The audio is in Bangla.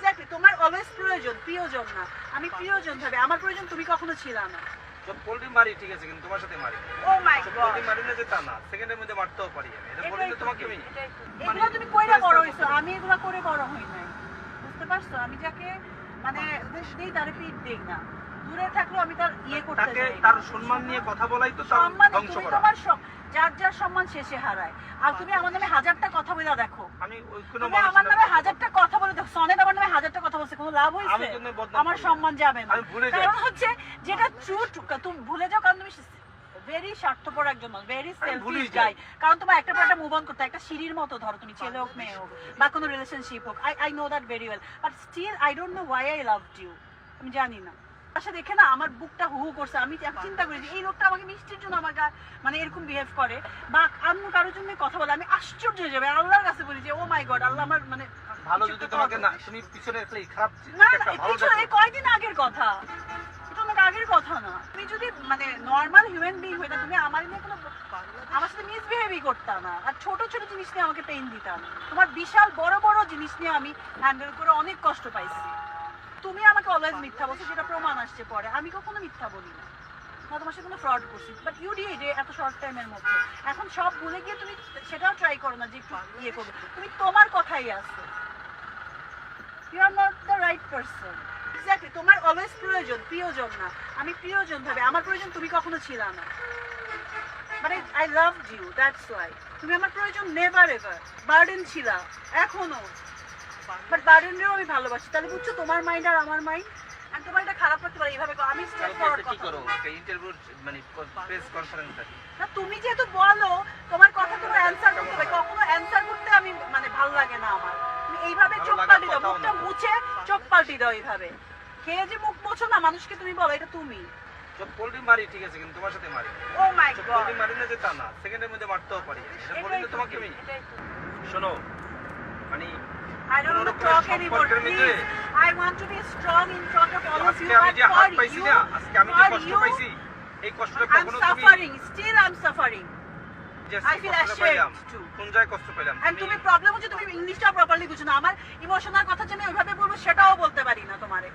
এক্স্যাক্টলি, তোমার অলওয়েজ প্রয়োজন, প্রিয়জন না। আমি প্রিয়জন ভাবে, আমার প্রয়োজন তুমি কখনো ছিল না। সব পোল্ট্রি মারি ঠিক আছে, কিন্তু তোমার সাথে মারি। ও মাই সব গড, পোল্ট্রি মারি না যে তা না, সেকেন্ডের মধ্যে মারতেও পারি আমি। এটা বলি না তোমাকে আমি। এগুলো তুমি কইরা বড় হইছো, আমি এগুলো করে বড় হই নাই, বুঝতে পারছো? আমি যাকে মানে উপদেশ দেই তার পিঠ দেই না, দূরে থাকলেও আমি তার ইয়ে করতে তাকে যাই না। তার সম্মান নিয়ে কথা বলাই তো তার সম্মান ধ্বংস তুমি করা। তোমার যার যার সম্মান শেষে হারায়। আর তুমি আমার নামে হাজারটা কথা বলে দেখো, আমি ওই কোনো তুমি আমার নামে হাজারটা কথা বলে দেখো, সনেট আমার নামে হাজারটা কথা বলছে, কোনো লাভ আমি হয়েছে? কিন্তু বদনাম আমার করি। সম্মান যাবে না। আমি ভুলে যাই। কারণ হচ্ছে যেটা ট্রু, তুমি ভুলে যাও, কারণ তুমি ভেরি স্বার্থপর একজন মানুষ, ভেরি ভুলেই সেলফিশ যাই। গাই। কারণ তোমার একটা পর একটা মুভ অন করতে হয়, একটা সিঁড়ির মতো ধরো, তুমি ছেলে হোক মেয়ে হোক বা কোনো রিলেশনশিপ হোক। I know that very well, but still I don't know why I loved you. আমি জানি না, আশা দেখে না আমার বুকটা হু হু করছে। আমি চিন্তা করি যে এই লোকটা আমাকে মিষ্টির জন্য আমার মানে এরকম বিহেভ করে বা অন্য কারোর জন্য কথা বলে, আমি আশ্চর্য হয়ে যাবে। আল্লাহর কাছে বলি যে ও মাই গড, আল্লাহ আমার মানে ভালো যদি তোমাকে না, তুমি পিছনে একটা খারাপ না না, একটা ভালো পিছনে দেখো। কয়দিন আগের কথা, এটা অনেক আগের কথা না। তুমি যদি মানে নর্মাল হিউম্যান বিং হইতা, তুমি আমার নিয়ে কোনো আমার সাথে মিসবিহেভই করতা না, আর ছোট ছোট জিনিস নিয়ে আমাকে পেইন দিতা না। তোমার বিশাল বড় বড় জিনিস নিয়ে আমি হ্যান্ডেল করে অনেক কষ্ট পাইছি। তুমি আমাকে অলওয়েজ মিথ্যা বলছো, যেটা প্রমাণ আসছে পরে। আমি কখনো মিথ্যা বলি না, না তোমার সাথে কোনো ফ্রড করছি, বাট ইউ ডিড এত শর্ট টাইমের মধ্যে। এখন সব ভুলে গিয়ে তুমি সেটাও ট্রাই করো না যে একটু ইয়ে করবে। তুমি তোমার কথাই আসছো, you are not the right person. Exactly, তোমার অলওয়েজ প্রয়োজন, প্রিয়জন না। আমি প্রিয়জন ভাবে, আমার প্রয়োজন তুমি কখনো ছিল না। মানে I loved you, that's why. তুমি আমার প্রয়োজন নেভার এভার। বার্ডেন ছিল এখনো, বাট বার্ডেনরেও আমি ভালোবাসি। তাহলে বুঝছো তোমার মাইন্ড আর আমার মাইন্ড। আমি তোমার এটা খারাপ লাগতে পারে এইভাবে, আমি স্ট্রেট ফরওয়ার্ড কি কথা করো বলি। একটা ইন্টারভিউ মানে প্রেস কনফারেন্স আছে। না, তুমি যেহেতু বলো তোমার কথা তোমার অ্যানসার করতে হবে, কখনো অ্যানসার করতে আমি মানে ভালো লাগে না আমার। তুমি এইভাবে ভালো চোখ লাগার পাল্টি দাও, কথাও মুখটা না। মুছে চোখ পাল্টি দাও এইভাবে। খেয়ে যে মুখ মোছো না মানুষকে, তুমি বলো এটা তুমি। সব পোল্ট্রি মারি ঠিক আছে, কিন্তু তোমার সাথে মারি। ও মাই সব গড, পোল্ট্রি মারি না যে তা না, সেকেন্ডের মধ্যে মারতেও পারি আমি। এটা বলি না তোমাকে আমি। শোনো, মানে I don't want to talk anymore, please. I want to be strong in front of all of আজকে you, আমি but যে হাত for পাইছি you, না, আজকে আমি যে for কষ্ট you, পাইছি, এই কষ্টটা I'm কখনো তুমি suffering, still I'm suffering. যে I feel কষ্টটা পাইলাম, ashamed too. কোন জায়গায় কষ্ট পেলাম? And তুমি প্রবলেম হচ্ছে তুমি ইংলিশটা প্রপারলি বুঝো না। আমার ইমোশনাল কথা যে আমি ওইভাবে বলবো সেটাও বলতে পারি না তোমারে।